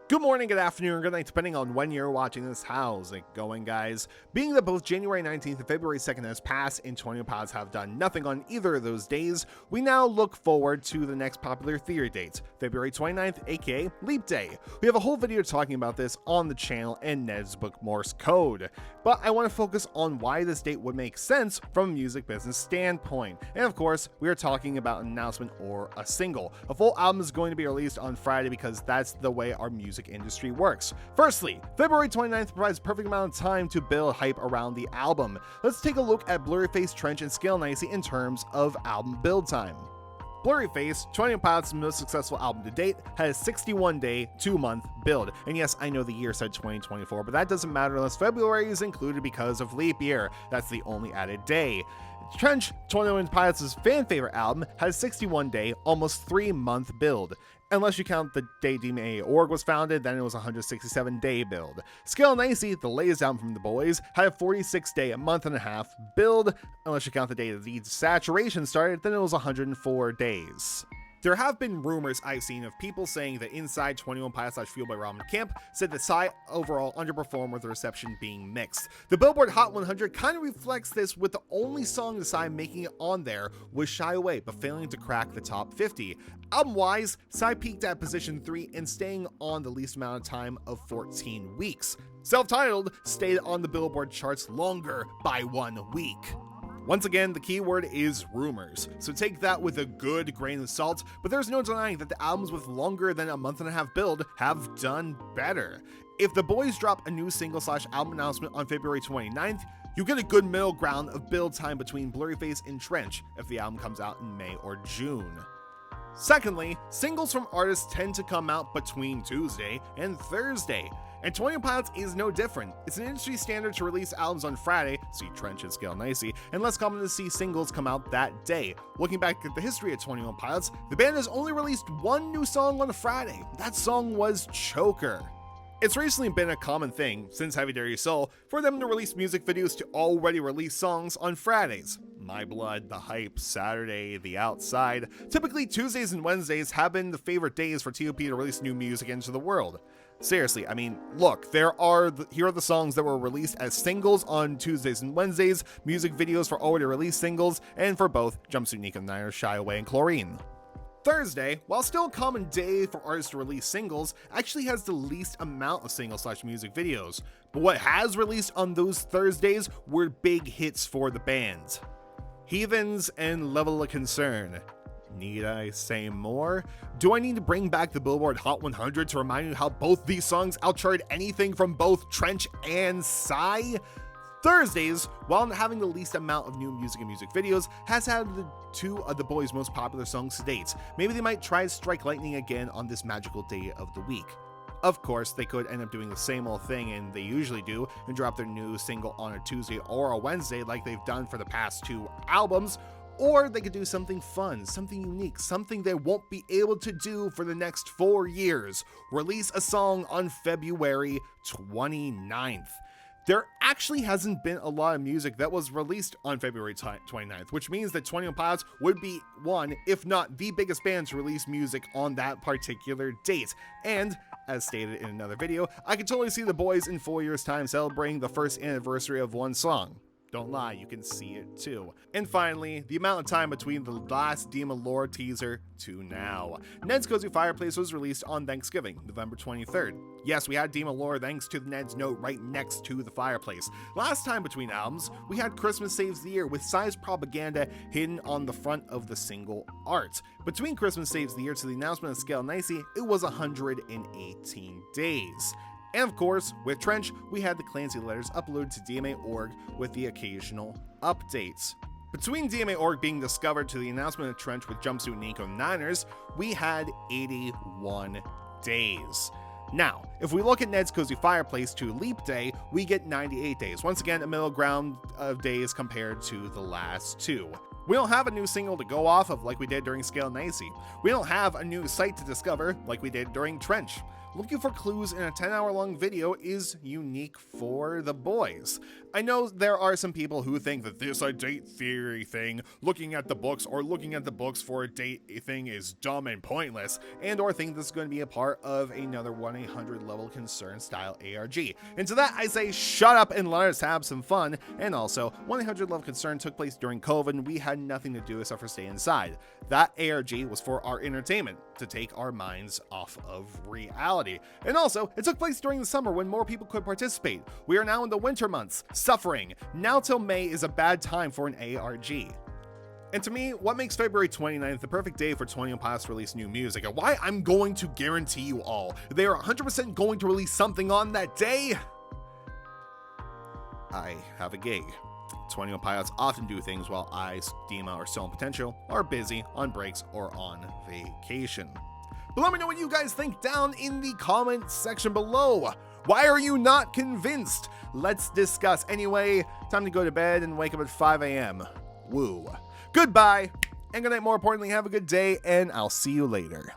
Good morning, good afternoon, or good night, depending on when you're watching this. How's it going, guys? Being that both January 19th and February 2nd has passed and 21 Pilots have done nothing on either of those days, we now look forward to the next popular theory date, February 29th, aka Leap Day. We have a whole video talking about this on the channel and Ned's book Morse Code, but I want to focus on why this date would make sense from a music business standpoint. And of course, we are talking about an announcement or a single. A full album is going to be released on Friday because that's the way our music industry works. Firstly, February 29th provides a perfect amount of time to build hype around the album. Let's take a look at Blurryface, Trench, and Scale Nicely in terms of album build time. Blurryface, 21 Pilots' most successful album to date, has a 61-day, 2-month build. And yes, I know the year said 2024, but that doesn't matter unless February is included because of leap year. That's the only added day. Trench, 21 Pilots' fan favorite album, has a 61-day, almost 3-month build. Unless you count the day DMA.org was founded, then it was a 167-day build. Scale Nicely, the latest album from the boys, had a 46-day, a month and a half build. Unless you count the day the saturation started, then it was 104 days. There have been rumors I've seen of people saying that Inside 21 Pilots / Fueled by Ramen Camp said that Psy overall underperformed with the reception being mixed. The Billboard Hot 100 kind of reflects this, with the only song the Psy making it on there was Shy Away, but failing to crack the top 50. Album-wise, Psy peaked at position 3 and staying on the least amount of time of 14 weeks. Self-titled stayed on the Billboard charts longer by 1 week. Once again, the key word is rumors, so take that with a good grain of salt, but there's no denying that the albums with longer than a month and a half build have done better. If the boys drop a new single / album announcement on February 29th, you get a good middle ground of build time between Blurryface and Trench if the album comes out in May or June. Secondly, singles from artists tend to come out between Tuesday and Thursday, and 21 Pilots is no different. It's an industry standard to release albums on Friday, see Trench and Scale Nicely, and less common to see singles come out that day. Looking back at the history of 21 Pilots, the band has only released one new song on a Friday. That song was Choker. It's recently been a common thing, since Heavy Dirty Soul, for them to release music videos to already released songs on Fridays. My Blood, The Hype, Saturday, The Outside. Typically, Tuesdays and Wednesdays have been the favorite days for TOP to release new music into the world. Seriously, I mean, look, here are the songs that were released as singles on Tuesdays and Wednesdays, music videos for already released singles, and for both Jumpsuit Nico Niners, Shy Away, and Chlorine. Thursday, while still a common day for artists to release singles, actually has the least amount of single / music videos. But what has released on those Thursdays were big hits for the band. Heathens and Level of Concern. Need I say more? Do I need to bring back the Billboard Hot 100 to remind you how both these songs outcharted anything from both Trench and Psy? Thursdays, while having the least amount of new music and music videos, has had two of the boys' most popular songs to date. Maybe they might try to strike lightning again on this magical day of the week. Of course, they could end up doing the same old thing, and they usually do, and drop their new single on a Tuesday or a Wednesday like they've done for the past 2 albums, or they could do something fun, something unique, something they won't be able to do for the next 4 years. Release a song on February 29th. There actually hasn't been a lot of music that was released on February 29th, which means that 21 Pilots would be one, if not the biggest band to release music on that particular date. And, as stated in another video, I can totally see the boys in 4 years' time celebrating the first anniversary of one song. Don't lie, you can see it too. And finally, the amount of time between the last Demon Lore teaser to now. Ned's Cozy Fireplace was released on Thanksgiving, November 23rd. Yes, we had Demon Lore thanks to the Ned's note right next to the fireplace. Last time between albums, we had Christmas Saves the Year with Psy's propaganda hidden on the front of the single art. Between Christmas Saves the Year to the announcement of Scale Nicely, it was 118 days. And of course, with Trench, we had the Clancy letters uploaded to DMA.org with the occasional updates. Between DMA.org being discovered to the announcement of Trench with Jumpsuit Nico Niners, we had 81 days. Now, if we look at Ned's Cozy Fireplace to Leap Day, we get 98 days. Once again, a middle ground of days compared to the last 2. We don't have a new single to go off of like we did during Scale Nicely. We don't have a new site to discover like we did during Trench. looking for clues in a 10-hour-long video is unique for the boys. I know there are some people who think that this a date theory thing, looking at the books or looking at the books for a date thing is dumb and pointless, and or think this is going to be a part of another 1-800 level concern style ARG. And to that I say shut up and let us have some fun. And also, 1-800 level concern took place during COVID and we had nothing to do except for stay inside. That ARG was for our entertainment, to take our minds off of reality. And also, it took place during the summer when more people could participate. We are now in the winter months, suffering. Now till May is a bad time for an ARG. And to me, what makes February 29th the perfect day for 21 Pilots to release new music, and why I'm going to guarantee you all they are 100% going to release something on that day, I have a gig. 21 Pilots often do things while I, Dima, or Stone Potential are busy, on breaks, or on vacation. But let me know what you guys think down in the comment section below. Why are you not convinced? Let's discuss. Anyway, time to go to bed and wake up at 5 a.m. Woo. Goodbye, and good night. More importantly, have a good day, and I'll see you later.